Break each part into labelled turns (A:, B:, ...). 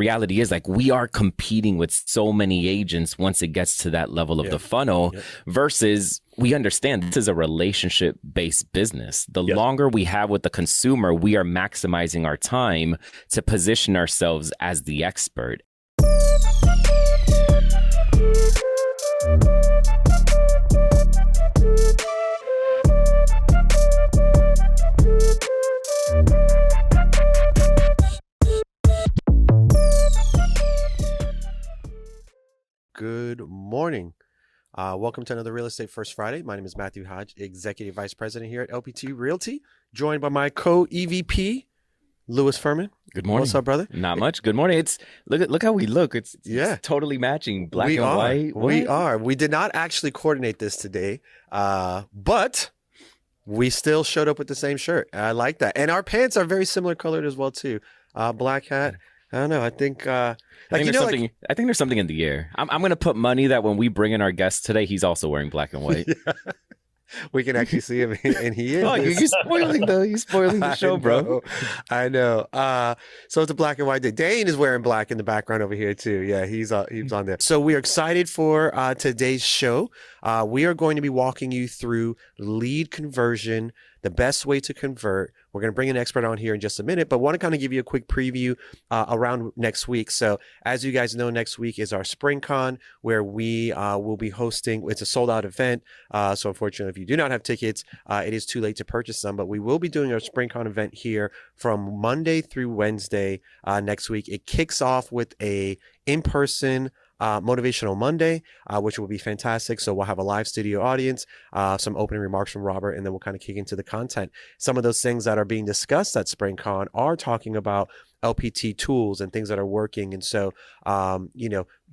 A: reality is like we are competing with so many agents once it gets to that level of the funnel versus we understand this is a relationship based business. The longer we have with the consumer, we are maximizing our time to position ourselves as the expert.
B: Good morning. Welcome to another Real Estate First Friday. My name is Matthew Hodge, Executive Vice President here at LPT Realty, joined by my co-EVP, Luis Fermin.
A: Good morning.
B: What's up, brother?
A: Not much. Good morning. It's look how we look. It's totally matching. Black and white. What?
B: We are. We did not actually coordinate this today, but we still showed up with the same shirt. I like that. And our pants are very similar colored as well, too. Black hat. I don't know. I think I think
A: there's something in the air. I'm going to put money that when we bring in our guest today, he's also wearing black and white.
B: We can actually see him, and he is.
A: Oh, you're spoiling the show, bro.
B: I know. So it's a black and white day. Dane is wearing black in the background over here too. Yeah, he's on there. So we are excited for today's show. We are going to be walking you through lead conversion, the best way to convert. We're going to bring an expert on here in just a minute, but want to kind of give you a quick preview around next week. So as you guys know, next week is our SpringCon, where we will be hosting. It's a sold out event. So unfortunately, if you do not have tickets, it is too late to purchase them, but we will be doing our SpringCon event here from Monday through Wednesday next week. It kicks off with a in-person Motivational Monday, which will be fantastic. So we'll have a live studio audience, some opening remarks from Robert, and then we'll kind of kick into the content. Some of those things that are being discussed at SpringCon are talking about LPT tools and things that are working. And so,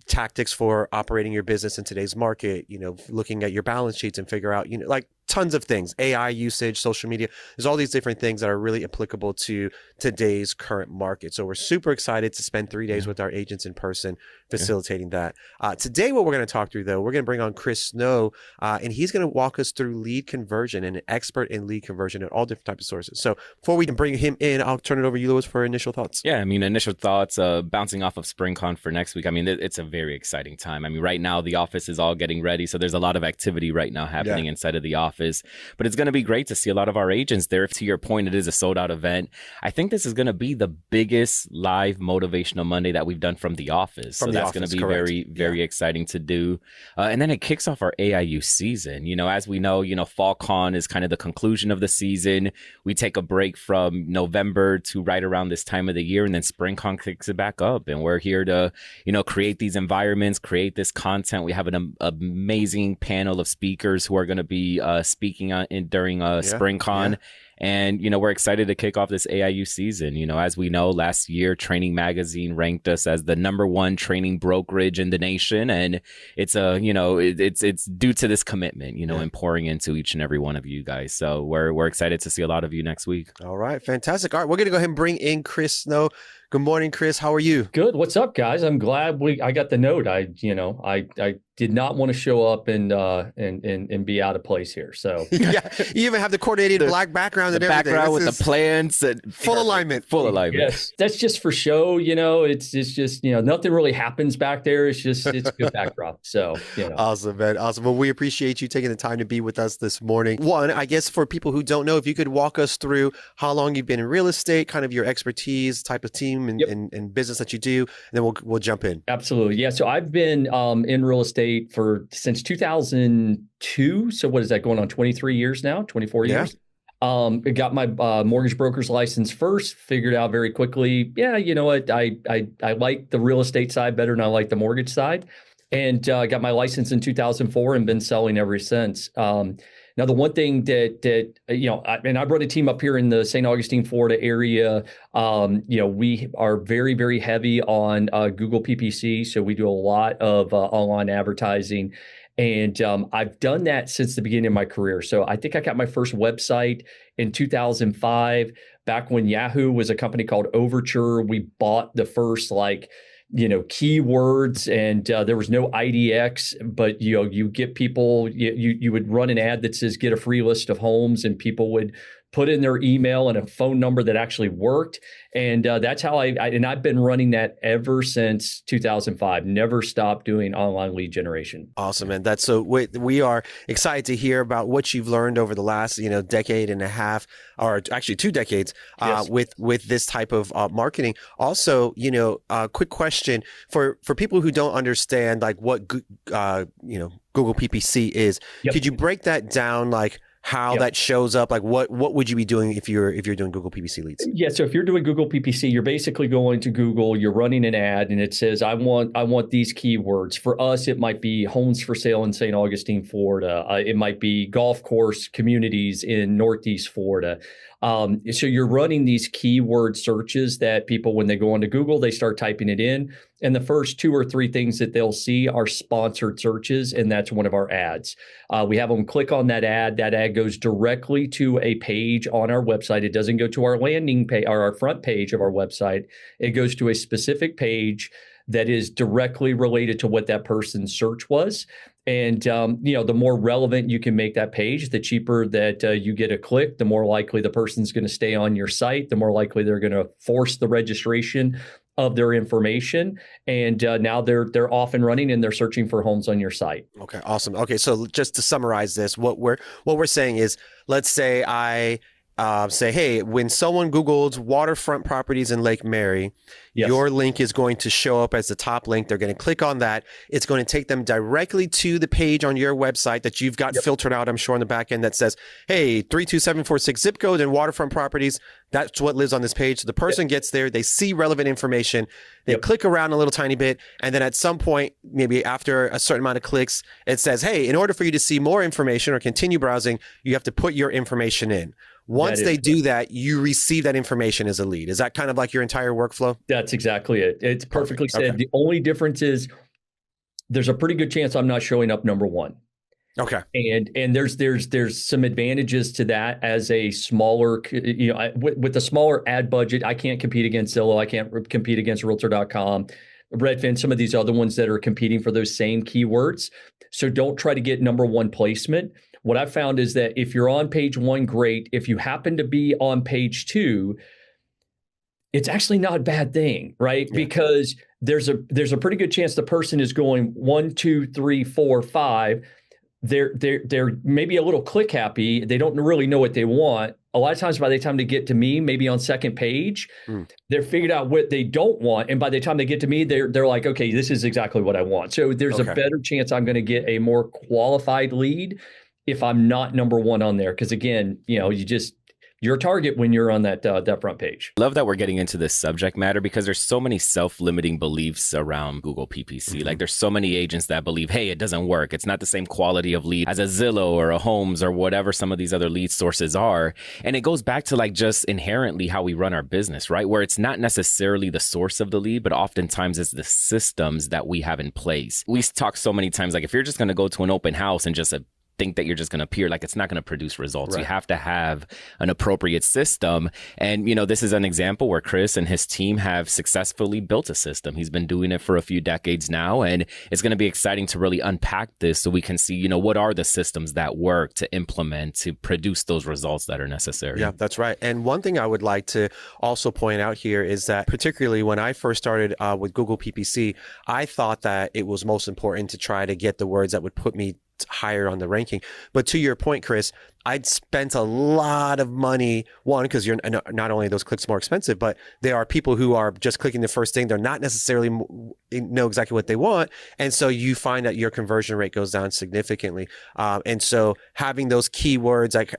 B: tactics for operating your business in today's market, looking at your balance sheets and figure out, like tons of things, AI usage, social media. There's all these different things that are really applicable to today's current market. So we're super excited to spend 3 days with our agents in person facilitating that. Today, what we're going to talk through, though, we're going to bring on Chris Snow, and he's going to walk us through lead conversion and an expert in lead conversion at all different types of sources. So before we can bring him in, I'll turn it over to you, Lewis, for initial thoughts.
A: Yeah, initial thoughts, bouncing off of SpringCon for next week. It's a very exciting time. Right now the office is all getting ready. So there's a lot of activity right now happening inside of the office, but it's going to be great to see a lot of our agents there. To your point, it is a sold out event. I think this is going to be the biggest live motivational Monday that we've done from the office. So that's going to be very exciting to do. And then it kicks off our AIU season. As we know, FallCon is kind of the conclusion of the season. We take a break from November to right around this time of the year, and then SpringCon kicks it back up. And we're here to, create these environments, create this content. We have an amazing panel of speakers who are going to be speaking during SpringCon. Yeah. And, we're excited to kick off this AIU season. As we know, last year, Training Magazine ranked us as the #1 training brokerage in the nation. And it's it's due to this commitment, and pouring into each and every one of you guys. So we're excited to see a lot of you next week.
B: All right. Fantastic. All right. We're going to go ahead and bring in Chris Snow. Good morning, Chris. How are you?
C: Good. What's up, guys? I'm glad I got the note. I did not want to show up and be out of place here. So
B: yeah, you even have the coordinated black background and everything.
A: Background with the plans,
B: full alignment.
A: Full alignment.
C: Yes, that's just for show. It's just nothing really happens back there. It's a good backdrop. So
B: awesome, man. Awesome. Well, we appreciate you taking the time to be with us this morning. One, I guess for people who don't know, if you could walk us through how long you've been in real estate, kind of your expertise, type of team and business that you do, and then we'll jump in.
C: Absolutely. Yeah. So I've been in real estate since 2002. So what is that, going on 23 years now, 24 years? I got my mortgage broker's license first, figured out very quickly, you know what, I like the real estate side better than I like the mortgage side. And got my license in 2004 and been selling ever since. Now, the one thing that I brought a team up here in the St. Augustine, Florida area. We are very, very heavy on Google PPC. So we do a lot of online advertising. And I've done that since the beginning of my career. So I think I got my first website in 2005, back when Yahoo was a company called Overture. We bought the first keywords, and there was no IDX, but you get people, you would run an ad that says get a free list of homes, and people would put in their email and a phone number that actually worked. And that's how I've been running that ever since 2005. Never stopped doing online lead generation.
B: Awesome, man. That's so we are excited to hear about what you've learned over the last, decade and a half, or actually 2 decades,
C: Yes.
B: with this type of marketing. Also, quick question for people who don't understand like what Google PPC is.
C: Yep.
B: Could you break that down, like how
C: Yep.
B: that shows up? Like what would you be doing if you're doing Google PPC leads?
C: Yeah. So if you're doing Google PPC, you're basically going to Google, you're running an ad and it says, I want these keywords. For us, it might be homes for sale in St. Augustine, Florida. It might be golf course communities in Northeast Florida. So you're running these keyword searches that people, when they go onto Google, they start typing it in. And the first 2 or 3 things that they'll see are sponsored searches. And that's one of our ads. We have them click on that ad. That ad goes directly to a page on our website. It doesn't go to our landing page or our front page of our website. It goes to a specific page that is directly related to what that person's search was. And, the more relevant you can make that page, the cheaper that you get a click, the more likely the person's going to stay on your site, the more likely they're going to force the registration of their information. And now they're off and running and they're searching for homes on your site.
B: Okay, awesome. Okay, so just to summarize this, what we're saying is, let's say I say, hey, when someone Googles waterfront properties in Lake Mary,
C: Yes.
B: your link is going to show up as the top link. They're going to click on that. It's going to take them directly to the page on your website that you've got filtered out, I'm sure, on the back end that says, hey, 32746 zip code and waterfront properties. That's what lives on this page. So the person gets there, they see relevant information, they click around a little tiny bit, and then at some point, maybe after a certain amount of clicks, it says, hey, in order for you to see more information or continue browsing, you have to put your information in. Once they do that, you receive that information as a lead. Is that kind of like your entire workflow?
C: That's exactly it. It's perfectly said.
B: Okay.
C: The only difference is there's a pretty good chance I'm not showing up number one.
B: Okay.
C: And there's some advantages to that as a smaller, with a smaller ad budget. I can't compete against Zillow. I can't compete against Realtor.com, Redfin, some of these other ones that are competing for those same keywords. So don't try to get number one placement. What I've found is that if you're on page 1, great. If you happen to be on page 2, it's actually not a bad thing, right? Yeah. Because there's a pretty good chance the person is going 1, 2, 3, 4, 5. They're maybe a little click happy. They don't really know what they want. A lot of times by the time they get to me, maybe on second page, they're figured out what they don't want. And by the time they get to me, they're like, okay, this is exactly what I want. So there's a better chance I'm going to get a more qualified lead if I'm not number one on there. Because again, you're a target when you're on that front page.
A: Love that we're getting into this subject matter because there's so many self-limiting beliefs around Google PPC. Like there's so many agents that believe, hey, it doesn't work. It's not the same quality of lead as a Zillow or a Homes or whatever some of these other lead sources are. And it goes back to like just inherently how we run our business, right? Where it's not necessarily the source of the lead, but oftentimes it's the systems that we have in place. We talk so many times, like if you're just going to go to an open house and just think that you're just going to appear, like it's not going to produce results. Right. You have to have an appropriate system. And, this is an example where Chris and his team have successfully built a system. He's been doing it for a few decades now. And it's going to be exciting to really unpack this so we can see, what are the systems that work to implement to produce those results that are necessary.
B: Yeah, that's right. And one thing I would like to also point out here is that particularly when I first started with Google PPC, I thought that it was most important to try to get the words that would put me higher on the ranking. But to your point, Chris, I'd spent a lot of money, one, because you're not only are those clicks more expensive, but there are people who are just clicking the first thing. They're not necessarily know exactly what they want. And so you find that your conversion rate goes down significantly. And so having those keywords like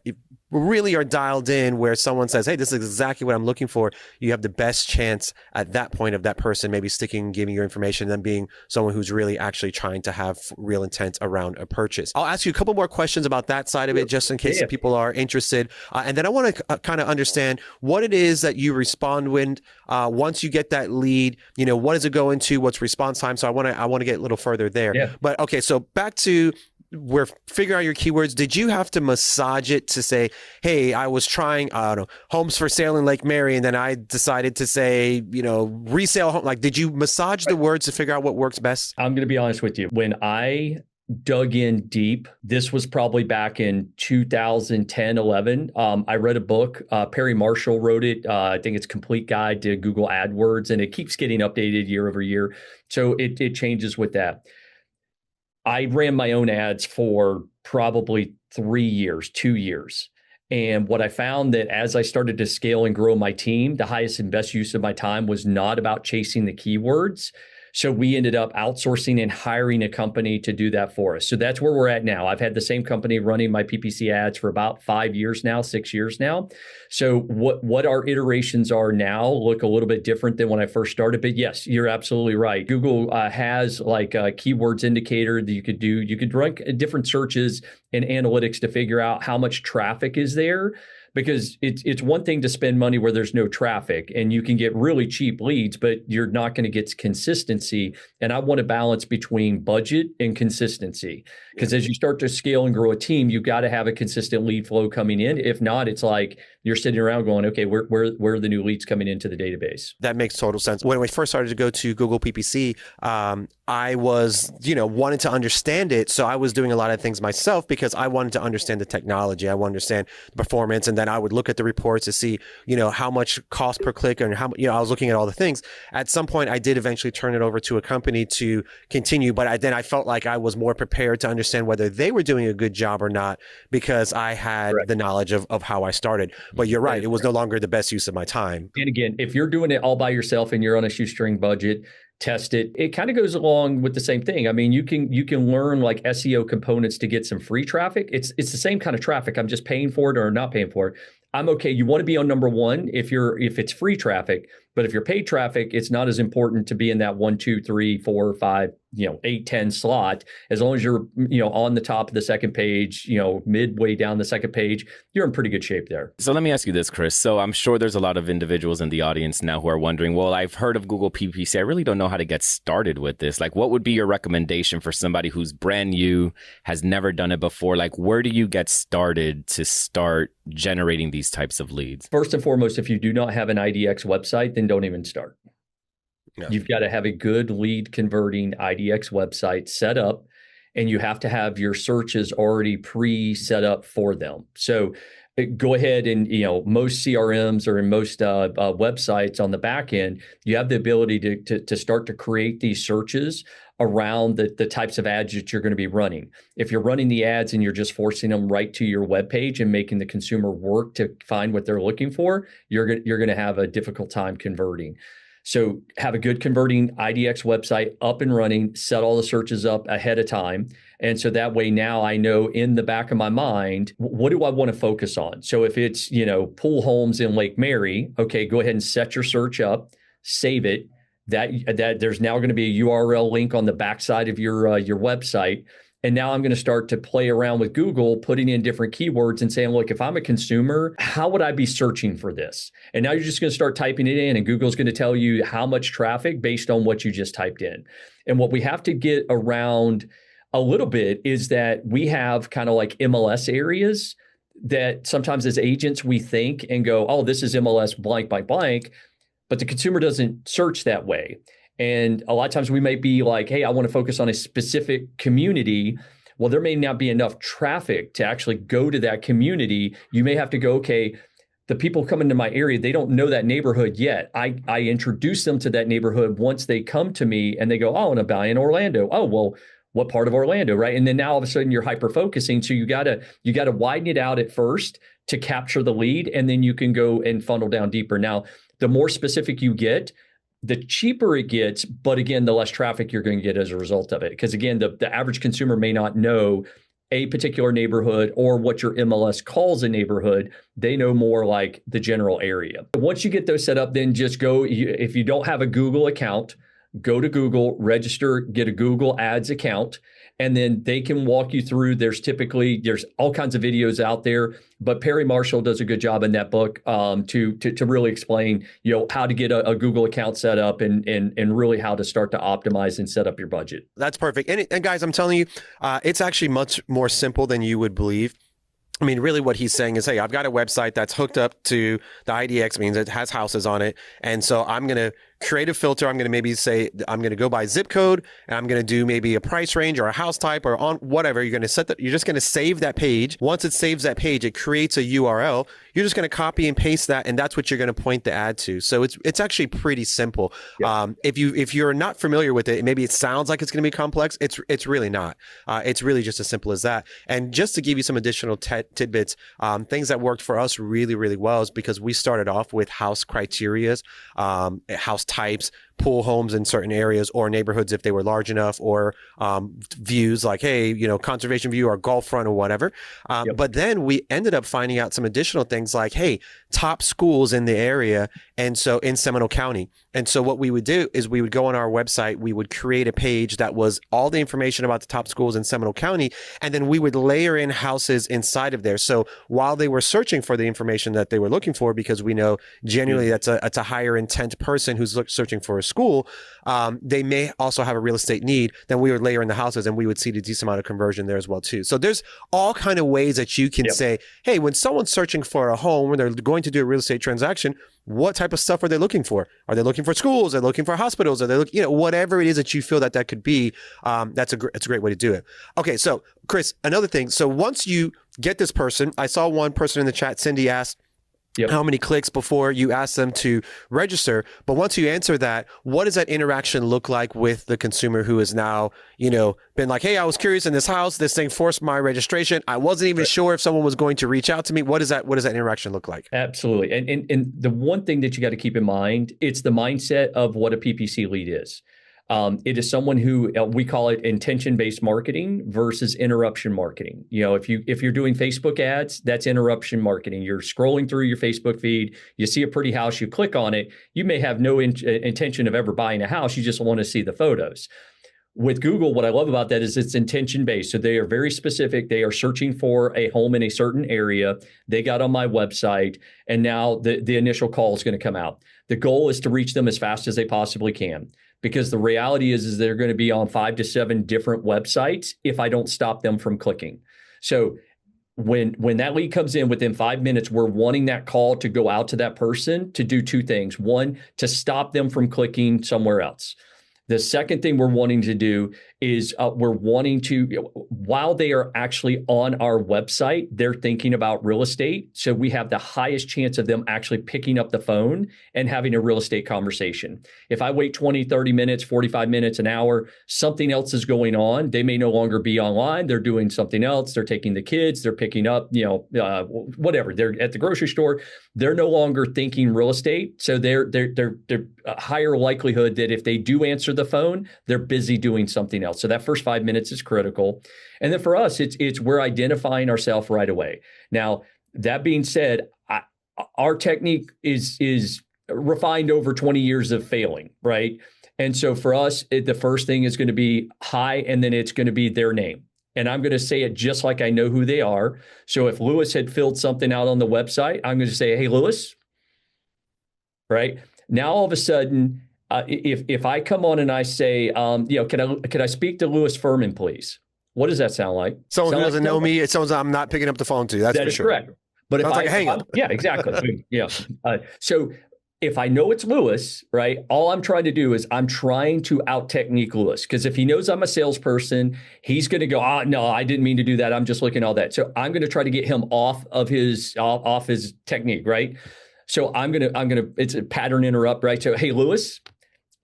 B: really are dialed in where someone says, hey, this is exactly what I'm looking for, you have the best chance at that point of that person maybe sticking and giving your information than being someone who's really actually trying to have real intent around a purchase. I'll ask you a couple more questions about that side of it, just in case people are interested. And then I want to kind of understand what it is that you respond when once you get that lead, what does it go into? What's response time? So I want to get a little further there. Yeah. But okay, so back to we're figuring out your keywords. Did you have to massage it to say, hey, I was trying, homes for sale in Lake Mary, and then I decided to say, resale home? Like, did you massage the words to figure out what works best?
C: I'm going to be honest with you. When I dug in deep. This was probably back in 2010, 11. I read a book. Perry Marshall wrote it. I think it's Complete Guide to Google AdWords, and it keeps getting updated year over year. So it changes with that. I ran my own ads for probably 3 years, 2 years. And what I found that as I started to scale and grow my team, the highest and best use of my time was not about chasing the keywords. So we ended up outsourcing and hiring a company to do that for us. So that's where we're at now. I've had the same company running my PPC ads for about 5 years now, 6 years now. So what our iterations are now look a little bit different than when I first started. But yes, you're absolutely right. Google has like a keywords indicator that you could do. You could run different searches and analytics to figure out how much traffic is there. Because it's one thing to spend money where there's no traffic and you can get really cheap leads, but you're not going to get consistency. And I want to balance between budget and consistency. Because as you start to scale and grow a team, you got to have a consistent lead flow coming in. If not, it's like you're sitting around going, okay, where are the new leads coming into the database?
B: That makes total sense. When we first started to go to Google PPC, I was, wanted to understand it. So I was doing a lot of things myself because I wanted to understand the technology. I wanted to understand the performance. And then I would look at the reports to see, how much cost per click and how, I was looking at all the things. At some point, I did eventually turn it over to a company to continue. But then I felt like I was more prepared to understand whether they were doing a good job or not because I had the knowledge of how I started. But you're right. It was no longer the best use of my time.
C: And again, if you're doing it all by yourself and you're on a shoestring budget, test it. It kind of goes along with the same thing. I mean, you can learn like SEO components to get some free traffic. It's the same kind of traffic. I'm just paying for it or not paying for it. I'm okay. You want to be on number one if it's free traffic, but if you're paid traffic, it's not as important to be in that 1, 2, 3, 4, 5, 8, 10 slot. As long as you're, on the top of the second page, midway down the second page, you're in pretty good shape there.
A: So let me ask you this, Chris. So I'm sure there's a lot of individuals in the audience now who are wondering, well, I've heard of Google PPC. I really don't know how to get started with this. Like, what would be your recommendation for somebody who's brand new, has never done it before? Like, where do you get started to start generating these types of leads?
C: First and foremost, if you do not have an IDX website, then don't even start. No. You've got to have a good lead converting IDX website set up, and you have to have your searches already pre-set up for them. So go ahead and, most CRMs or in most websites on the back end, you have the ability to start to create these searches around the types of ads that you're going to be running. If you're running the ads and you're just forcing them right to your webpage and making the consumer work to find what they're looking for, you're going to have a difficult time converting. So have a good converting IDX website up and running, set all the searches up ahead of time. And so that way now I know in the back of my mind, what do I want to focus on? So if it's, pool homes in Lake Mary, okay, go ahead and set your search up, save it. That there's now going to be a URL link on the backside of your website. And now I'm going to start to play around with Google, putting in different keywords and saying, look, if I'm a consumer, how would I be searching for this? And now you're just going to start typing it in, and Google's going to tell you how much traffic based on what you just typed in. And what we have to get around a little bit is that we have kind of like MLS areas that sometimes as agents we think and go, oh, this is MLS blank, blank, blank. But the consumer doesn't search that way. And a lot of times we might be like, hey, I want to focus on a specific community. Well, there may not be enough traffic to actually go to that community. You may have to go, okay, the people coming to my area, they don't know that neighborhood yet. I introduce them to that neighborhood once they come to me and they go, oh, I want to buy in Orlando. Oh, well, what part of Orlando, right? And then now all of a sudden you're hyper-focusing. So you gotta widen it out at first to capture the lead, and then you can go and funnel down deeper. Now, the more specific you get, the cheaper it gets, but again, the less traffic you're going to get as a result of it. Because again, the average consumer may not know a particular neighborhood or what your MLS calls a neighborhood. They know more like the general area. Once you get those set up, then just go, if you don't have a Google account, go to Google, register, get a Google Ads account, and then they can walk you through. There's all kinds of videos out there, but Perry Marshall does a good job in that book to really explain, how to get a Google account set up and really how to start to optimize and set up your budget.
B: That's perfect. And guys, I'm telling you, it's actually much more simple than you would believe. I mean, really what he's saying is, hey, I've got a website that's hooked up to the IDX, means it has houses on it. And so I'm going to create a filter. I'm going to maybe say, I'm going to go by zip code, and I'm going to do maybe a price range or a house type or on whatever. You're going to set that. You're just going to save that page. Once it saves that page, it creates a URL. You're just going to copy and paste that, and that's what you're going to point the ad to. So it's actually pretty simple. Yep. If you're not familiar with it, maybe it sounds like it's going to be complex. It's really not. It's really just as simple as that. And just to give you some additional tidbits, things that worked for us really, really well is because we started off with house criterias, house types, pool homes in certain areas or neighborhoods if they were large enough, or views like, hey, conservation view or golf front or whatever. But then we ended up finding out some additional things like, hey, top schools in the area, and so in Seminole County. And so what we would do is we would go on our website, we would create a page that was all the information about the top schools in Seminole County, and then we would layer in houses inside of there. So while they were searching for the information that they were looking for, because we know genuinely that's a higher intent person who's searching for a school, they may also have a real estate need, then we would layer in the houses, and we would see the decent amount of conversion there as well too. So there's all kind of ways that you can say, hey, when someone's searching for a home, when they're going to do a real estate transaction, what type of stuff are they looking for? Are they looking for schools? Are they looking for hospitals? Are they looking, whatever it is that you feel that could be, it's a great way to do it. Okay. So Chris, another thing. So once you get this person, I saw one person in the chat, Cindy asked, how many clicks before you ask them to register? But once you answer that, what does that interaction look like with the consumer who is now, been like, hey, I was curious in this house, this thing forced my registration. I wasn't even sure if someone was going to reach out to me. What does that interaction look like?
C: Absolutely. And the one thing that you got to keep in mind, it's the mindset of what a PPC lead is. It is someone who we call it intention-based marketing versus interruption marketing. If you're doing Facebook ads, that's interruption marketing. You're scrolling through your Facebook feed, you see a pretty house, you click on it. You may have no intention of ever buying a house. You just want to see the photos. With Google, what I love about that is it's intention-based. So they are very specific. They are searching for a home in a certain area. They got on my website, and now the initial call is going to come out. The goal is to reach them as fast as they possibly can. Because the reality is they're going to be on 5 to 7 different websites if I don't stop them from clicking. So when that lead comes in within 5 minutes, we're wanting that call to go out to that person to do 2 things. One, to stop them from clicking somewhere else. The second thing we're wanting to do is we're wanting to, while they are actually on our website, they're thinking about real estate. So we have the highest chance of them actually picking up the phone and having a real estate conversation. If I wait 20, 30 minutes, 45 minutes, an hour, something else is going on. They may no longer be online. They're doing something else. They're taking the kids. They're picking up, whatever. They're at the grocery store. They're no longer thinking real estate. So they're a higher likelihood that if they do answer the phone, they're busy doing something else. So that first 5 minutes is critical. And then for us, it's we're identifying ourselves right away. Now, that being said, our technique is refined over 20 years of failing, right? And so for us, the first thing is going to be hi, and then it's going to be their name. And I'm going to say it just like I know who they are. So if Lewis had filled something out on the website, I'm going to say, hey, Lewis, right? Now, all of a sudden, if I come on and I say, can I speak to Luis Fermin, please? What does that sound like?
B: Someone who doesn't know me. It sounds like I'm not picking up the phone to. That's
C: that
B: for
C: is
B: sure.
C: Correct. But
B: hang up.
C: Yeah, exactly. Yeah. So if I know it's Lewis, right, all I'm trying to do is I'm trying to out-technique Lewis. Because if he knows I'm a salesperson, he's going to go, no, I didn't mean to do that. I'm just looking at all that. So I'm going to try to get him off his technique, right? So I'm gonna. It's a pattern interrupt, right? So, hey, Lewis,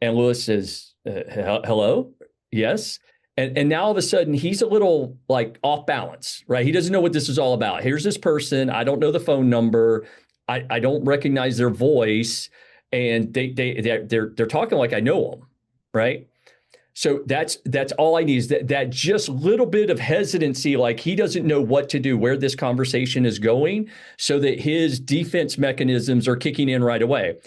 C: and Lewis says, hello, yes, and now all of a sudden he's a little like off balance, right? He doesn't know what this is all about. Here's this person. I don't know the phone number. I don't recognize their voice, and they're talking like I know them, right? So that's all I need is that just little bit of hesitancy, like he doesn't know what to do, where this conversation is going, so that his defense mechanisms are kicking in right away.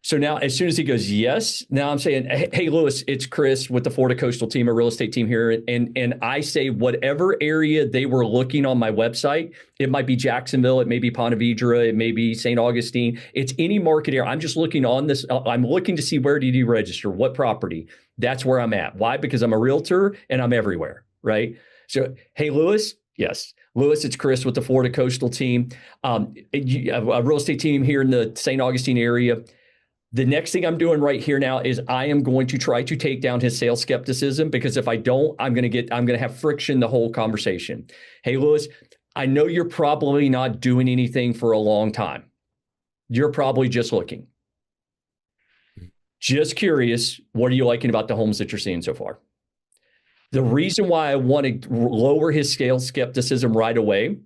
C: So now, as soon as he goes, yes, now I'm saying, hey, Lewis, it's Chris with the Florida Coastal team, a real estate team here. And I say whatever area they were looking on my website, it might be Jacksonville, it may be Ponte Vedra, it may be St. Augustine. It's any market area. I'm just looking on this. I'm looking to see where did you register, what property. That's where I'm at. Why? Because I'm a realtor and I'm everywhere, right? So, hey, Lewis, yes. Lewis, it's Chris with the Florida Coastal team, a real estate team here in the St. Augustine area. The next thing I'm doing right here now is I am going to try to take down his sales skepticism, because if I don't, I'm going to have friction the whole conversation. Hey, Luis, I know you're probably not doing anything for a long time. You're probably just looking. Just curious, what are you liking about the homes that you're seeing so far? The reason why I want to lower his sales skepticism right away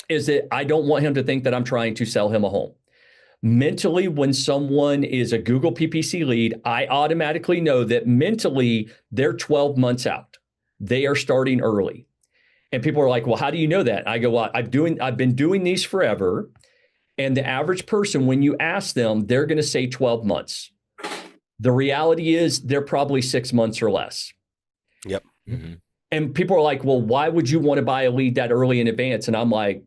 C: is that I don't want him to think that I'm trying to sell him a home. Mentally, when someone is a Google PPC lead, I automatically know that mentally they're 12 months out. They are starting early. And people are like, well, how do you know that? I go, well, I've been doing these forever. And the average person, when you ask them, they're going to say 12 months. The reality is they're probably 6 months or less.
B: Yep. Mm-hmm.
C: And people are like, well, why would you want to buy a lead that early in advance? And I'm like,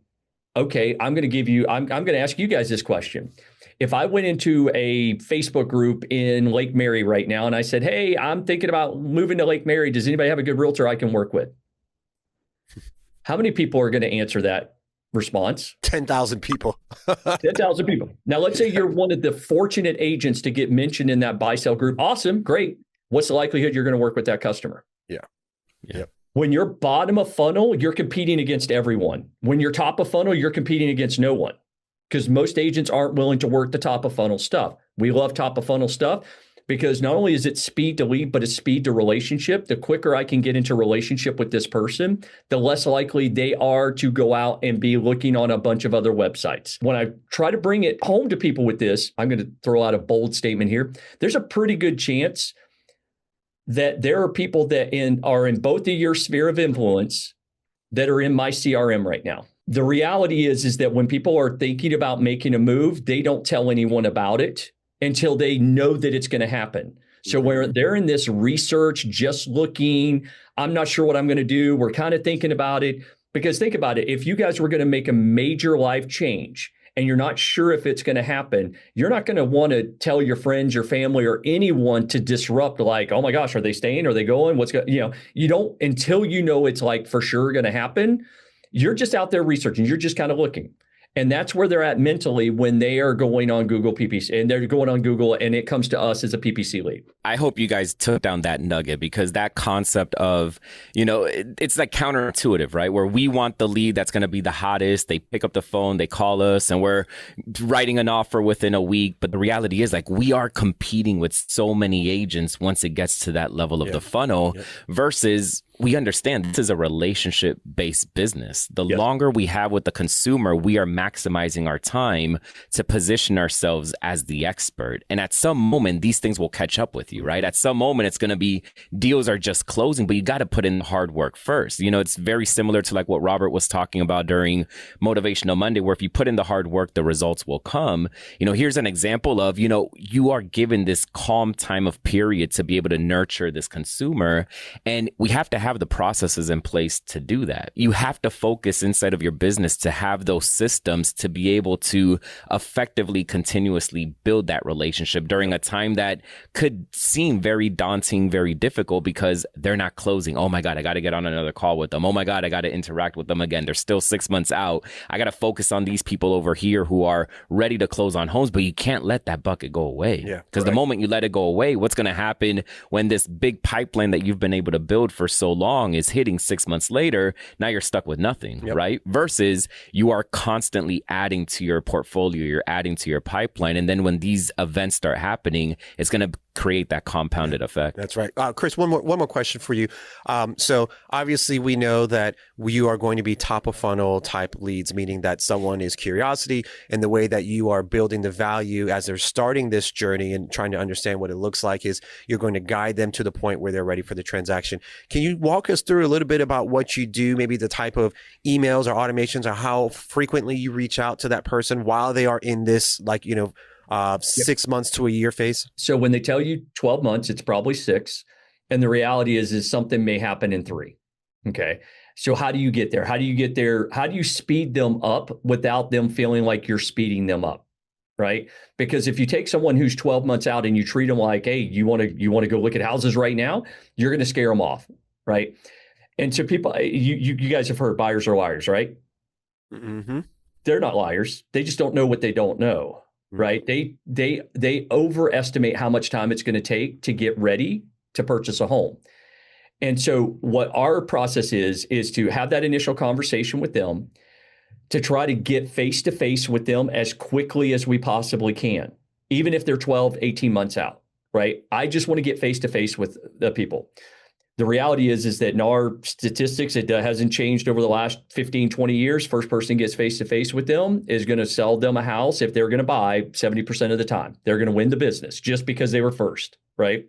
C: okay, I'm going to ask you guys this question. If I went into a Facebook group in Lake Mary right now and I said, hey, I'm thinking about moving to Lake Mary. Does anybody have a good realtor I can work with? How many people are going to answer that response?
B: 10,000 people.
C: 10,000 people. Now, let's say you're one of the fortunate agents to get mentioned in that buy-sell group. Awesome. Great. What's the likelihood you're going to work with that customer?
B: Yeah.
C: Yep. When you're bottom of funnel, you're competing against everyone. When you're top of funnel, you're competing against no one, because most agents aren't willing to work the top of funnel stuff. We love top of funnel stuff because not only is it speed to lead, but it's speed to relationship. The quicker I can get into relationship with this person, the less likely they are to go out and be looking on a bunch of other websites. When I try to bring it home to people with this, I'm going to throw out a bold statement here. There's a pretty good chance that there are people that are in both of your sphere of influence that are in my CRM right now. The reality is that when people are thinking about making a move, they don't tell anyone about it until they know that it's going to happen. So where they're in this research, just looking, I'm not sure what I'm going to do. We're kind of thinking about it, because think about it. If you guys were going to make a major life change and you're not sure if it's going to happen, you're not going to want to tell your friends, your family, or anyone to disrupt, like, oh my gosh, are they staying? Are they going? What's going, you don't, until you know it's like for sure going to happen. You're just out there researching. You're just kind of looking. And that's where they're at mentally when they are going on Google PPC, and they're going on Google, and it comes to us as a PPC lead.
A: I hope you guys took down that nugget, because that concept of, it's like counterintuitive, right? Where we want the lead that's going to be the hottest. They pick up the phone, they call us, and we're writing an offer within a week. But the reality is, like, we are competing with so many agents once it gets to that level of the funnel versus we understand this is a relationship-based business. The longer we have with the consumer, we are maximizing our time to position ourselves as the expert. And at some moment, these things will catch up with you, right? At some moment, it's going to be deals are just closing, but you got to put in hard work first. It's very similar to like what Robert was talking about during Motivational Monday, where if you put in the hard work, the results will come. Here's an example of, you are given this calm time of period to be able to nurture this consumer. And we have to have the processes in place to do that. You have to focus inside of your business to have those systems to be able to effectively, continuously build that relationship during a time that could seem very daunting, very difficult, because they're not closing. Oh my God, I got to get on another call with them. Oh my God, I got to interact with them again. They're still 6 months out. I got to focus on these people over here who are ready to close on homes, but you can't let that bucket go away. Because the moment you let it go away, what's going to happen when this big pipeline that you've been able to build for so long is hitting 6 months later? Now you're stuck with nothing, right? Versus you are constantly adding to your portfolio, you're adding to your pipeline. And then when these events start happening, it's going to create that compounded effect.
B: That's right. Chris, one more question for you. So obviously we know that you are going to be top of funnel type leads, meaning that someone is curiosity, and the way that you are building the value as they're starting this journey and trying to understand what it looks like is you're going to guide them to the point where they're ready for the transaction. Can you walk us through a little bit about what you do, maybe the type of emails or automations, or how frequently you reach out to that person while they are in this, 6 months to a year phase?
C: So when they tell you 12 months, it's probably 6. And the reality is something may happen in 3. Okay. So how do you get there? How do you get there? How do you speed them up without them feeling like you're speeding them up? Right. Because if you take someone who's 12 months out and you treat them like, hey, you want to go look at houses right now, you're going to scare them off. Right. And so people, you guys have heard buyers are liars, right?
B: Mm-hmm.
C: They're not liars. They just don't know what they don't know. right? They overestimate how much time it's going to take to get ready to purchase a home. And so what our process is to have that initial conversation with them, to try to get face to face with them as quickly as we possibly can, even if they're 12, 18 months out, right? I just want to get face to face with the people. The reality is that in our statistics, it hasn't changed over the last 15, 20 years. First person gets face to face with them is going to sell them a house if they're going to buy 70% of the time. They're going to win the business just because they were first, right?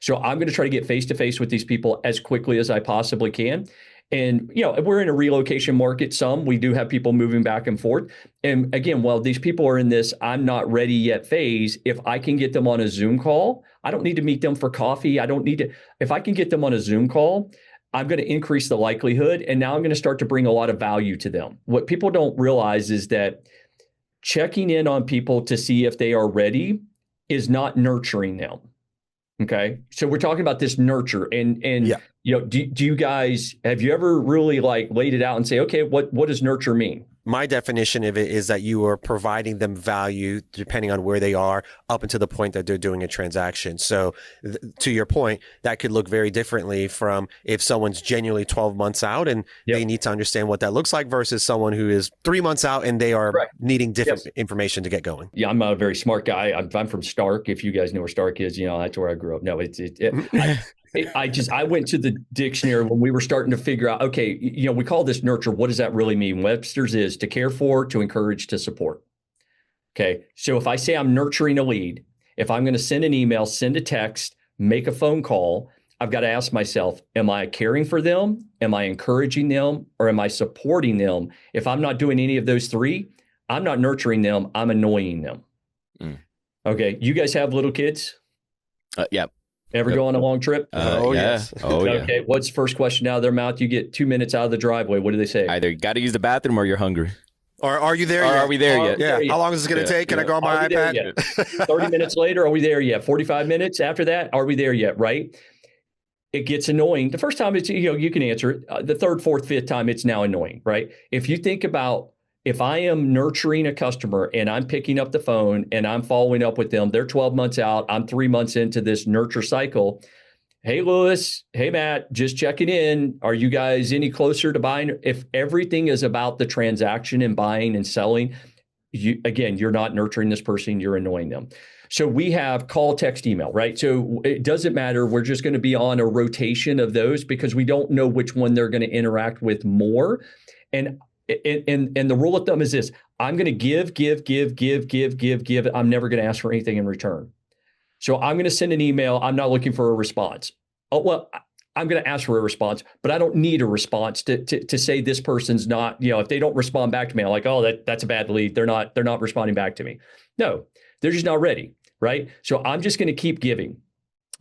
C: So I'm going to try to get face to face with these people as quickly as I possibly can. And, we're in a relocation market. We do have people moving back and forth. And again, while these people are in this I'm not ready yet phase, if I can get them on a Zoom call, I don't need to meet them for coffee. If I can get them on a Zoom call, I'm going to increase the likelihood. And now I'm going to start to bring a lot of value to them. What people don't realize is that checking in on people to see if they are ready is not nurturing them. Okay. So we're talking about this nurture and do you guys, have you ever really laid it out and say, okay, what does nurture mean?
B: My definition of it is that you are providing them value depending on where they are up until the point that they're doing a transaction. So to your point, that could look very differently from if someone's genuinely 12 months out and they need to understand what that looks like versus someone who is 3 months out and they are needing different information to get going. Yeah,
C: I'm a very smart guy. I'm from Stark. If you guys know where Stark is, that's where I grew up. No, I went to the dictionary when we were starting to figure out, okay, we call this nurture. What does that really mean? Webster's is to care for, to encourage, to support. Okay. So if I say I'm nurturing a lead, if I'm going to send an email, send a text, make a phone call, I've got to ask myself, am I caring for them? Am I encouraging them? Or am I supporting them? If I'm not doing any of those three, I'm not nurturing them. I'm annoying them. Okay. You guys have little kids?
A: Yeah.
C: Ever go on a long trip?
B: Yes.
C: Okay. What's the first question out of their mouth? You get 2 minutes out of the driveway. What do they say?
A: Either got to use the bathroom or you're hungry.
B: Or are you there yet?
A: Are we there yet?
B: Yeah. How long is this going to take? Can I go on my iPad?
C: 30 minutes later, are we there yet? 45 minutes after that, are we there yet? Right? It gets annoying. The first time it's, you can answer it. The third, fourth, fifth time, it's now annoying, right? If you think about, if I am nurturing a customer and I'm picking up the phone and I'm following up with them, they're 12 months out, I'm 3 months into this nurture cycle. Hey, Louis. Hey, Matt, just checking in. Are you guys any closer to buying? If everything is about the transaction and buying and selling, you're not nurturing this person, you're annoying them. So we have call, text, email, right? So it doesn't matter. We're just going to be on a rotation of those because we don't know which one they're going to interact with more. And the rule of thumb is this: I'm going to give. I'm never going to ask for anything in return. So I'm going to send an email. I'm not looking for a response. Oh, well, I'm going to ask for a response, but I don't need a response to say this person's not, if they don't respond back to me, I'm like, oh, that's a bad lead. They're not responding back to me. No, they're just not ready. Right. So I'm just going to keep giving.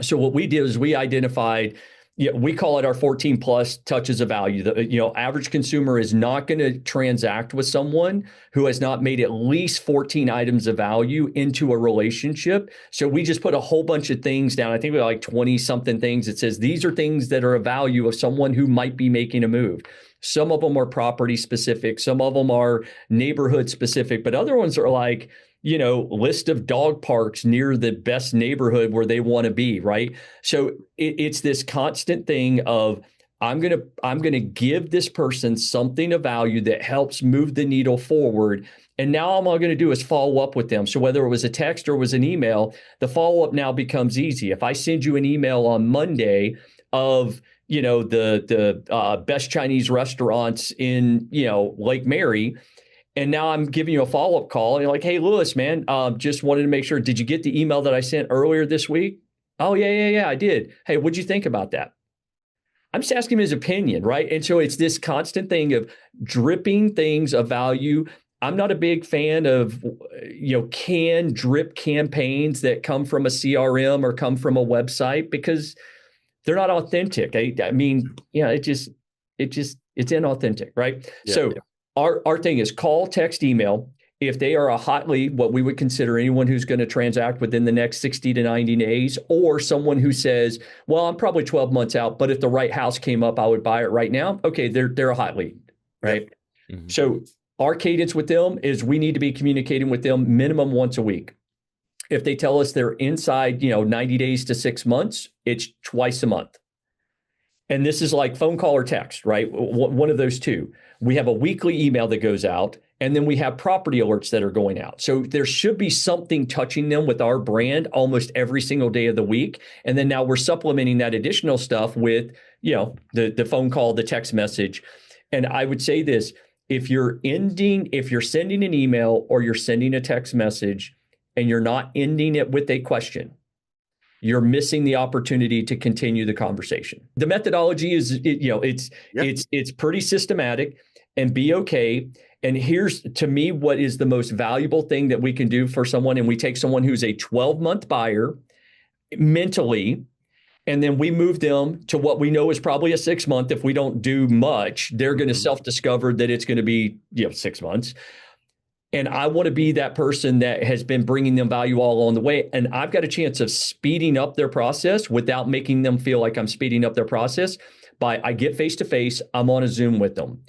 C: So what we did is we identified, we call it our 14 plus touches of value. The average consumer is not going to transact with someone who has not made at least 14 items of value into a relationship. So we just put a whole bunch of things down. I think we have like 20 something things. It says these are things that are of value of someone who might be making a move. Some of them are property specific. Some of them are neighborhood specific, but other ones are like, list of dog parks near the best neighborhood where they want to be, right? So it's this constant thing of I'm gonna give this person something of value that helps move the needle forward. And now all I'm going to do is follow up with them. So whether it was a text or was an email, the follow up now becomes easy. If I send you an email on Monday of the best Chinese restaurants in Lake Mary, and now I'm giving you a follow-up call. And you're like, hey, Louis, man, just wanted to make sure. Did you get the email that I sent earlier this week? Oh, yeah, I did. Hey, what'd you think about that? I'm just asking him his opinion, right? And so it's this constant thing of dripping things of value. I'm not a big fan of, canned drip campaigns that come from a CRM or come from a website because they're not authentic. I mean, it's inauthentic, right? Yeah. Our thing is call, text, email. If they are a hot lead, what we would consider anyone who's going to transact within the next 60 to 90 days, or someone who says, well, I'm probably 12 months out, but if the right house came up, I would buy it right now. Okay, they're a hot lead, right? Yep. Mm-hmm. So Our cadence with them is we need to be communicating with them minimum once a week. If they tell us they're inside, 90 days to 6 months, it's twice a month. And this is like phone call or text, right? One of those two. We have a weekly email that goes out, and then we have property alerts that are going out. So there should be something touching them with our brand almost every single day of the week. And then now we're supplementing that additional stuff with, the phone call, the text message. And I would say this, if you're sending an email or you're sending a text message and you're not ending it with a question, you're missing the opportunity to continue the conversation. The methodology is, it's pretty systematic, and be okay. And here's, to me, what is the most valuable thing that we can do for someone. And we take someone who's a 12-month buyer mentally, and then we move them to what we know is probably a 6-month. If we don't do much, they're going to self-discover that it's going to be 6 months. And I want to be that person that has been bringing them value all along the way. And I've got a chance of speeding up their process without making them feel like I'm speeding up their process. I get face-to-face, I'm on a Zoom with them.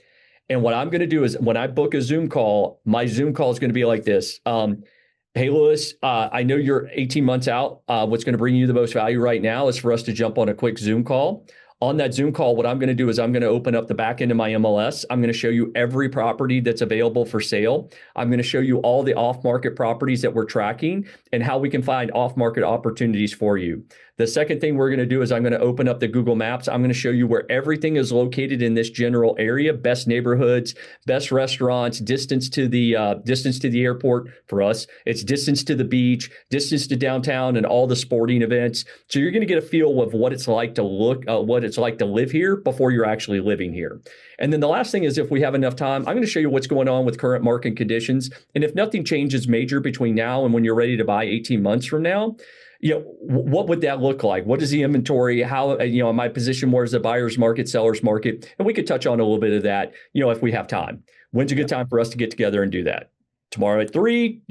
C: And what I'm going to do is when I book a Zoom call, my Zoom call is going to be like this. Hey, Luis, I know you're 18 months out. What's going to bring you the most value right now is for us to jump on a quick Zoom call. On that Zoom call, what I'm going to do is I'm going to open up the back end of my MLS. I'm going to show you every property that's available for sale. I'm going to show you all the off-market properties that we're tracking and how we can find off-market opportunities for you. The second thing we're going to do is I'm going to open up the Google Maps. I'm going to show you where everything is located in this general area, best neighborhoods, best restaurants, distance to the airport for us. It's distance to the beach, distance to downtown, and all the sporting events. So you're going to get a feel of what it's like to live here before you're actually living here. And then the last thing is, if we have enough time, I'm going to show you what's going on with current market conditions. And if nothing changes major between now and when you're ready to buy 18 months from now, what would that look like? What is the inventory? How, am I positioned more as a buyer's market, seller's market? And we could touch on a little bit of that, if we have time. When's a good time for us to get together and do that? Tomorrow at 3,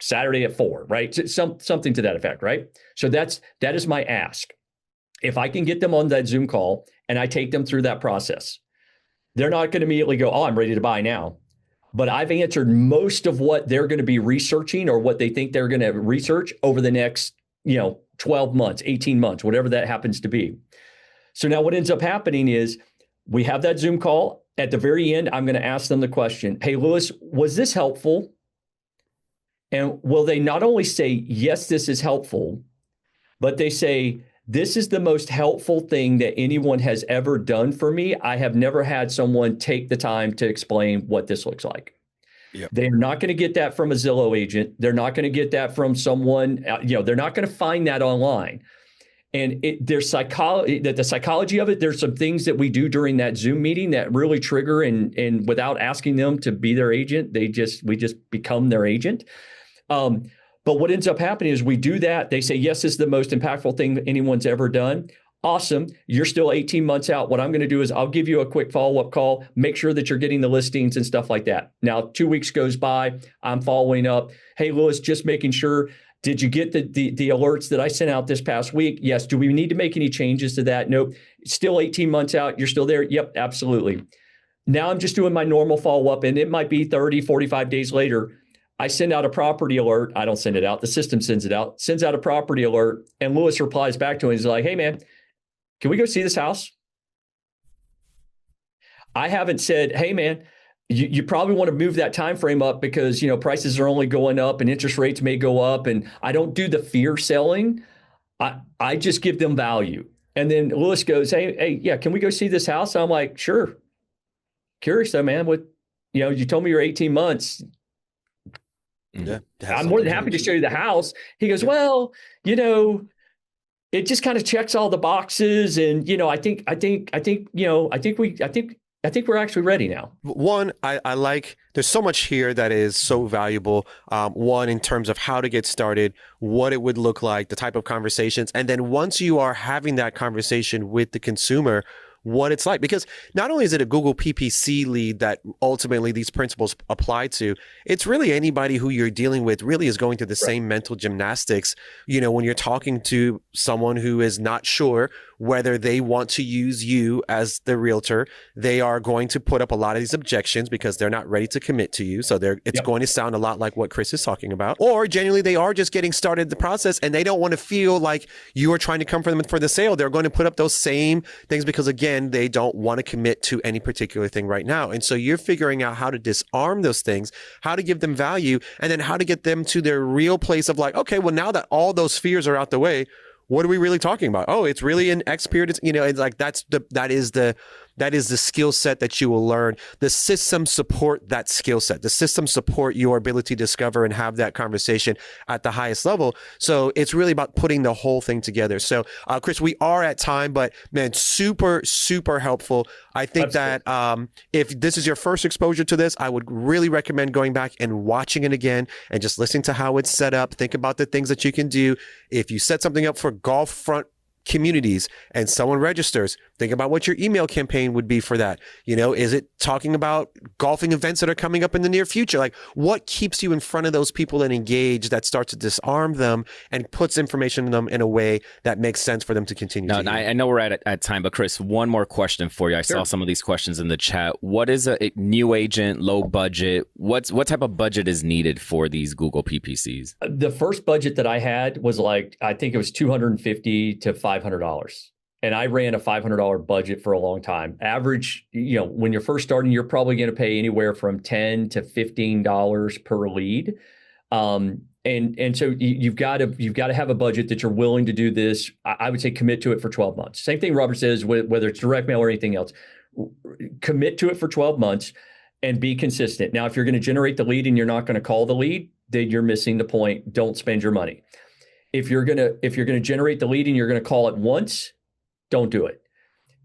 C: Saturday at 4, right? Something to that effect, right? So that is my ask. If I can get them on that Zoom call and I take them through that process, they're not going to immediately go, oh, I'm ready to buy now. But I've answered most of what they're going to be researching or what they think they're going to research over the next, 12 months, 18 months, whatever that happens to be. So now what ends up happening is we have that Zoom call. At the very end, I'm going to ask them the question, hey, Luis, was this helpful? And will they not only say, yes, this is helpful, but they say, this is the most helpful thing that anyone has ever done for me. I have never had someone take the time to explain what this looks like. Yep. They're not going to get that from a Zillow agent. They're not going to get that from someone, they're not going to find that online. And the psychology of it, there's some things that we do during that Zoom meeting that really trigger, and without asking them to be their agent, we just become their agent. But what ends up happening is we do that. They say, yes, this is the most impactful thing anyone's ever done. Awesome. You're still 18 months out. What I'm going to do is I'll give you a quick follow-up call, make sure that you're getting the listings and stuff like that. Now, 2 weeks goes by. I'm following up. Hey, Luis, just making sure. Did you get the alerts that I sent out this past week? Yes. Do we need to make any changes to that? Nope. Still 18 months out. You're still there? Yep, absolutely. Now I'm just doing my normal follow-up, and it might be 30, 45 days later. I send out a property alert. I don't send it out. The system sends it out, sends out a property alert. And Luis replies back to him. He's like, hey, man, can we go see this house? I haven't said, hey, man, you probably want to move that time frame up because, prices are only going up and interest rates may go up. And I don't do the fear selling. I just give them value. And then Luis goes, hey, yeah, can we go see this house? I'm like, sure. Curious though, man. You told me you're 18 months. Yeah, I'm more than happy to show you the house. He goes, well, it just kind of checks all the boxes, and I think we're actually ready now.
B: One, I like. There's so much here that is so valuable. One, in terms of how to get started, what it would look like, the type of conversations, and then once you are having that conversation with the consumer, what it's like. Because not only is it a Google PPC lead that ultimately these principles apply to, it's really anybody who you're dealing with really is going through the same mental gymnastics. When you're talking to someone who is not sure whether they want to use you as the realtor. They are going to put up a lot of these objections because they're not ready to commit to you. So it's going to sound a lot like what Chris is talking about. Or genuinely, they are just getting started the process and they don't want to feel like you are trying to come for them for the sale. They're going to put up those same things because, again, they don't want to commit to any particular thing right now. And so you're figuring out how to disarm those things, how to give them value, and then how to get them to their real place of like, okay, well, now that all those fears are out the way, what are we really talking about? Oh, it's really an X period. It's, it's like that is the skill set that you will learn. The systems support that skill set. The systems support your ability to discover and have that conversation at the highest level. So it's really about putting the whole thing together. So, Chris, we are at time, but man, super, super helpful. I think that if this is your first exposure to this, I would really recommend going back and watching it again and just listening to how it's set up. Think about the things that you can do. If you set something up for golf front communities and someone registers, think about what your email campaign would be for that. Is it talking about golfing events that are coming up in the near future? Like, what keeps you in front of those people and engaged that starts to disarm them and puts information in them in a way that makes sense for them to continue?
A: No, I know we're at time, but Chris, one more question for you. I saw some of these questions in the chat. What is a new agent, low budget? What type of budget is needed for these Google PPCs?
C: The first budget that I had was I think it was $250 to $500. And I ran a $500 budget for a long time. Average, when you're first starting, you're probably going to pay anywhere from $10 to $15 per lead. And so you've got to have a budget that you're willing to do this. I would say commit to it for 12 months. Same thing Robert says, whether it's direct mail or anything else, commit to it for 12 months and be consistent. Now, if you're going to generate the lead and you're not going to call the lead, then you're missing the point. Don't spend your money. If you're gonna generate the lead and you're gonna call it once, don't do it.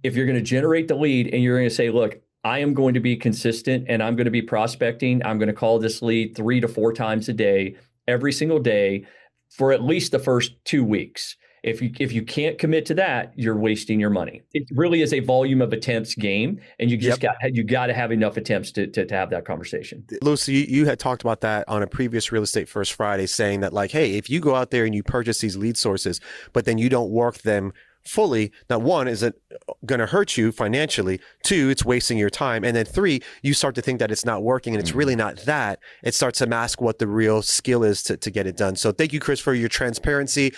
C: If you're gonna generate the lead and you're gonna say, look, I am going to be consistent and I'm going to be prospecting. I'm going to call this lead 3 to 4 times a day, every single day, for at least the first 2 weeks. If you can't commit to that, you're wasting your money. It really is a volume of attempts game, and you just got to have enough attempts to have that conversation.
B: Lucy, you had talked about that on a previous Real Estate First Friday, saying that like, hey, if you go out there and you purchase these lead sources, but then you don't work them fully, now one, is it going to hurt you financially? 2, it's wasting your time. And then 3, you start to think that it's not working and it's really not that. It starts to mask what the real skill is to get it done. So thank you, Chris, for your transparency.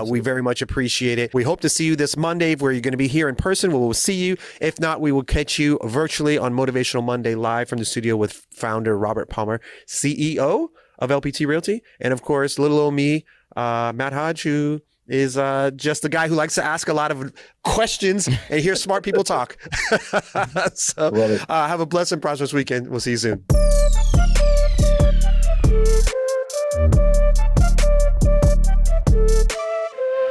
B: We very much appreciate it. We hope to see you this Monday where you're going to be here in person. We will see you. If not, we will catch you virtually on Motivational Monday live from the studio with founder Robert Palmer, CEO of LPT Realty. And of course, little old me, Matt Hodge, who is just the guy who likes to ask a lot of questions and hear smart people talk. So have a blessed and prosperous weekend. We'll see you soon.